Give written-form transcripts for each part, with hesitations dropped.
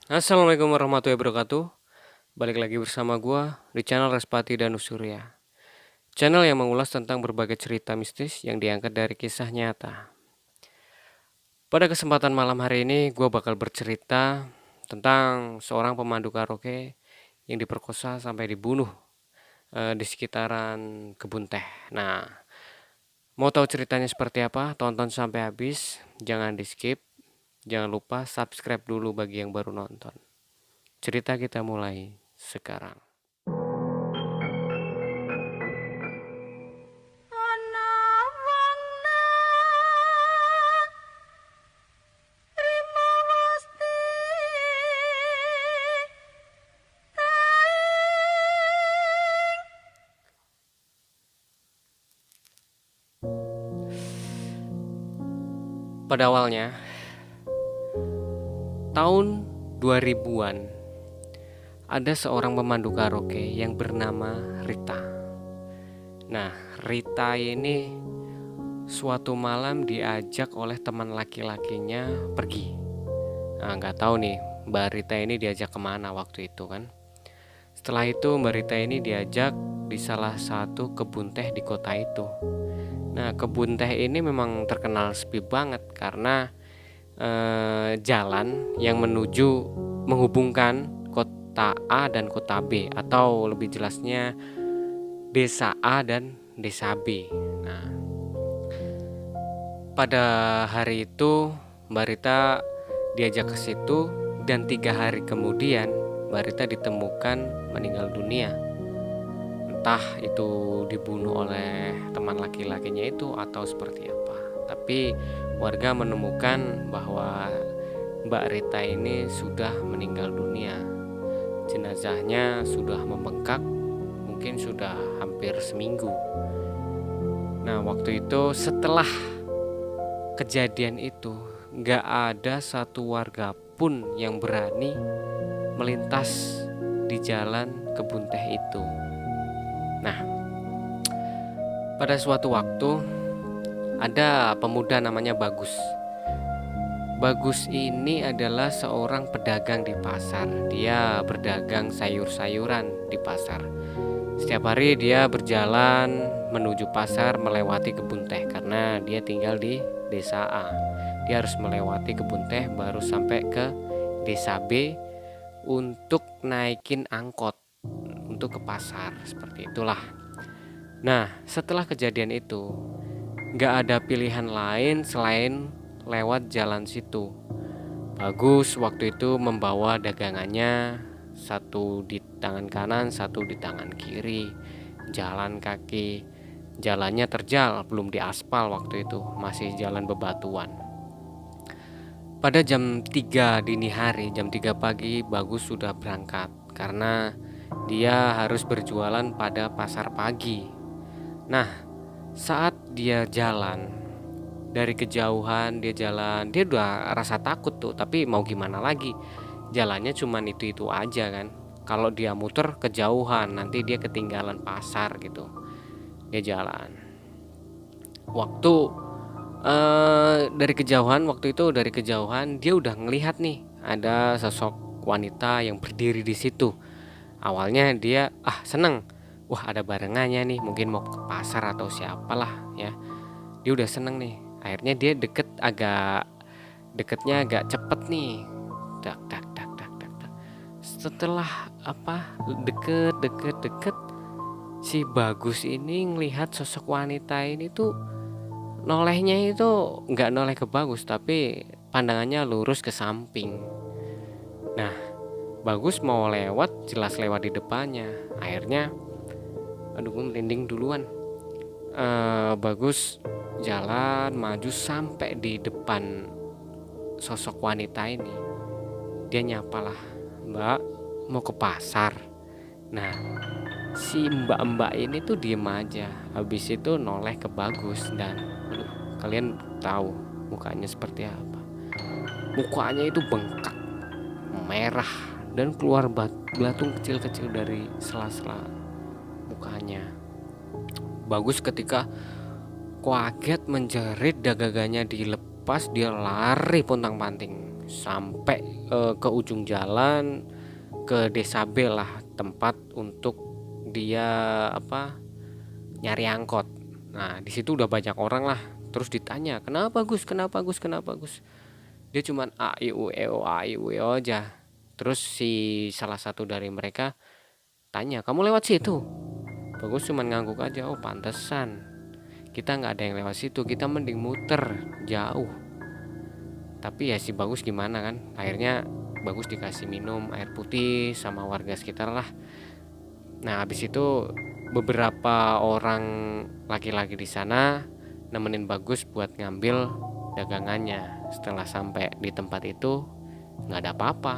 Assalamualaikum warahmatullahi wabarakatuh. Balik lagi bersama gua di channel Respati dan Usurya. Channel yang mengulas tentang berbagai cerita mistis yang diangkat dari kisah nyata. Pada kesempatan malam hari ini gua bakal bercerita tentang seorang pemandu karaoke yang diperkosa sampai dibunuh di sekitaran kebun teh. Nah, mau tahu ceritanya seperti apa? Tonton sampai habis, jangan di-skip. Jangan lupa subscribe dulu bagi yang baru nonton. Cerita kita mulai sekarang. Pada awalnya, tahun 2000-an, ada seorang pemandu karaoke yang bernama Rita. Nah, Rita ini suatu malam diajak oleh teman laki-lakinya pergi. Nah, nggak tahu nih Mbak Rita ini diajak kemana waktu itu kan. Setelah itu Mbak Rita ini diajak di salah satu kebun teh di kota itu. Nah, kebun teh ini memang terkenal sepi banget karena jalan yang menghubungkan kota A dan kota B, atau lebih jelasnya desa A dan desa B. Nah, pada hari itu Mbak Rita diajak ke situ dan 3 hari kemudian Mbak Rita ditemukan meninggal dunia. Entah itu dibunuh oleh teman laki-lakinya itu atau seperti apa. Tapi warga menemukan bahwa Mbak Rita ini sudah meninggal dunia. Jenazahnya sudah membengkak, mungkin sudah hampir seminggu. Nah, waktu itu setelah kejadian itu, gak ada satu warga pun yang berani melintas di jalan kebun teh itu. Nah, pada suatu waktu ada pemuda namanya Bagus. Bagus ini adalah seorang pedagang di pasar. Dia berdagang sayur-sayuran di pasar. Setiap hari dia berjalan menuju pasar melewati kebun teh karena dia tinggal di desa A. Dia harus melewati kebun teh baru sampai ke desa B untuk naikin angkot untuk ke pasar, seperti itulah. Nah, setelah kejadian itu gak ada pilihan lain selain lewat jalan situ. Bagus waktu itu membawa dagangannya, satu di tangan kanan, satu di tangan kiri. Jalan kaki, jalannya terjal, belum diaspal waktu itu, masih jalan bebatuan. Pada jam 3 dini hari, jam 3 pagi, Bagus sudah berangkat karena dia harus berjualan pada pasar pagi. Nah, saat dia jalan dari kejauhan, dia udah rasa takut tuh, tapi mau gimana lagi, jalannya cuman itu aja kan. Kalau dia muter kejauhan, nanti dia ketinggalan pasar gitu. Dia jalan waktu dari kejauhan dia udah ngelihat nih ada sosok wanita yang berdiri di situ. Awalnya dia seneng, wah ada barengannya nih, mungkin mau ke pasar atau siapalah ya. Dia udah seneng nih. Akhirnya dia deketnya agak cepet nih. Dak dak dak dak dak dak. Setelah deket, si Bagus ini ngelihat sosok wanita ini tuh nolehnya itu nggak noleh ke Bagus, tapi pandangannya lurus ke samping. Nah, Bagus mau lewat, jelas lewat di depannya. Akhirnya gue merinding duluan. Bagus jalan maju sampai di depan sosok wanita ini. Dia nyapalah, "Mbak, mau ke pasar?" Nah, si mbak-mbak ini tuh diem aja. Habis itu noleh ke Bagus dan kalian tahu mukanya seperti apa? Mukanya itu bengkak, merah, dan keluar belatung kecil-kecil dari sela-sela mukanya. Bagus ketika kaget menjerit, dagangannya dilepas, dia lari pontang-panting sampai ke ujung jalan, ke desa B lah, tempat untuk dia nyari angkot. Nah, di situ udah banyak orang lah. Terus ditanya, "Kenapa Gus? Kenapa Gus? Kenapa Gus?" Dia cuman a i u e o aja. Terus si salah satu dari mereka tanya, "Kamu lewat situ?" Bagus cuman ngangguk aja, "Oh pantesan, kita nggak ada yang lewat situ, kita mending muter jauh." Tapi ya si Bagus gimana kan, akhirnya Bagus dikasih minum air putih sama warga sekitar lah. Nah habis itu beberapa orang laki-laki di sana nemenin Bagus buat ngambil dagangannya. Setelah sampai di tempat itu nggak ada apa-apa,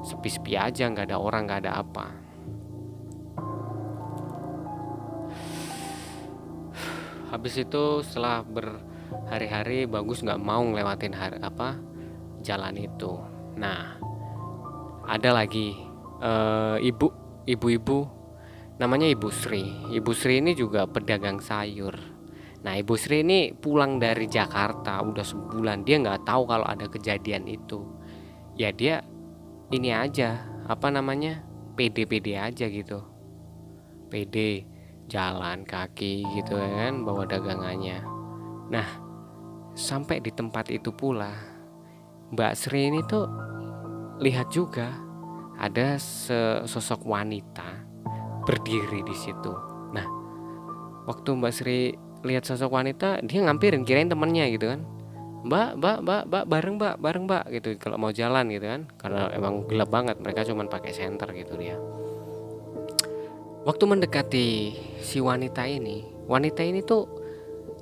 sepi-sepi aja, nggak ada orang, nggak ada apa. Habis itu setelah berhari-hari Bagus nggak mau ngelewatin jalan itu. Nah ada lagi ibu-ibu namanya Ibu Sri. Ibu Sri ini juga pedagang sayur. Nah Ibu Sri ini pulang dari Jakarta udah sebulan, dia nggak tahu kalau ada kejadian itu. Ya dia ini aja pede-pede aja gitu, pede jalan kaki gitu kan, bawa dagangannya. Nah sampai di tempat itu pula Mbak Sri ini tuh lihat juga ada sosok wanita berdiri di situ. Nah waktu Mbak Sri lihat sosok wanita, dia ngampirin, kirain temennya gitu kan, mbak bareng mbak gitu, kalau mau jalan gitu kan, karena emang gelap banget, mereka cuman pakai senter gitu dia. Waktu mendekati si wanita ini tuh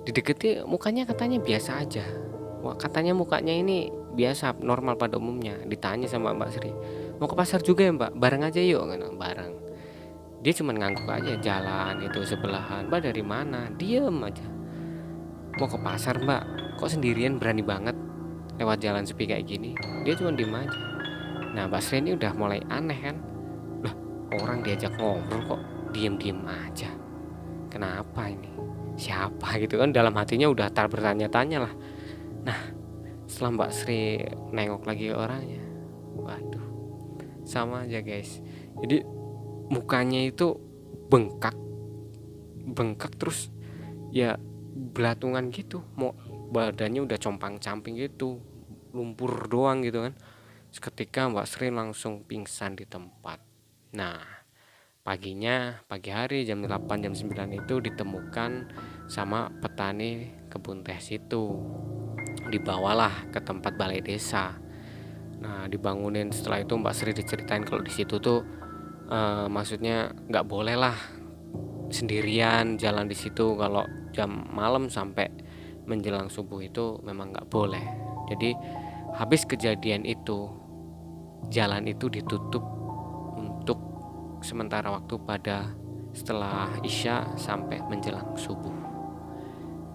dideketi, mukanya katanya biasa aja. Wah, katanya mukanya ini biasa, normal pada umumnya. Ditanya sama Mbak Sri, "Mau ke pasar juga ya Mbak? Bareng aja yuk." Bareng. Dia cuma ngangguk aja, jalan itu sebelahan. "Mbak dari mana?" Diem aja. "Mau ke pasar Mbak." "Kok sendirian, berani banget lewat jalan sepi kayak gini?" Dia cuma diem aja. Nah Mbak Sri ini udah mulai aneh kan. Lah, orang diajak ngobrol kok diem-diem aja. Kenapa ini? Siapa gitu kan, dalam hatinya udah bertanya-tanya lah. Nah setelah Mbak Sri nengok lagi orangnya, waduh, sama aja guys. Jadi mukanya itu bengkak terus ya, belatungan gitu, mau badannya udah compang-camping gitu, lumpur doang gitu kan. Seketika Mbak Sri langsung pingsan di tempat. Nah pagi hari jam 8 jam 9 itu ditemukan sama petani kebun teh situ, dibawalah ke tempat balai desa. Nah dibangunin, setelah itu Mbak Sri diceritain kalau di situ tuh maksudnya nggak boleh lah sendirian jalan di situ, kalau jam malam sampai menjelang subuh itu memang nggak boleh. Jadi habis kejadian itu jalan itu ditutup untuk sementara waktu pada setelah Isya sampai menjelang subuh.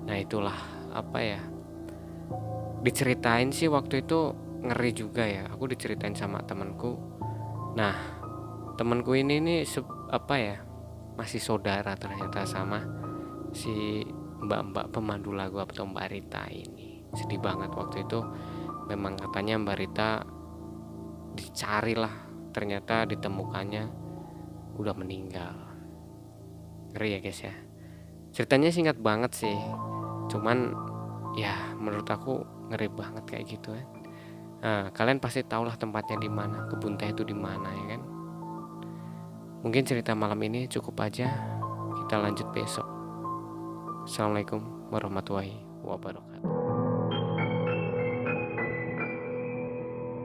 Nah itulah diceritain sih waktu itu ngeri juga ya. Aku diceritain sama temanku. Nah temanku ini masih saudara ternyata sama si mbak-mbak pemandu lagu atau Mbak Rita ini. Sedih banget waktu itu. Memang katanya Mbak Rita dicarilah, ternyata ditemukannya udah meninggal. Ngeri ya guys ya. Ceritanya singkat banget sih, cuman ya menurut aku ngeri banget kayak gitu kan. Nah, kalian pasti tahulah tempatnya di mana, kebun teh itu di mana ya kan. Mungkin cerita malam ini cukup aja. Kita lanjut besok. Assalamualaikum warahmatullahi wabarakatuh.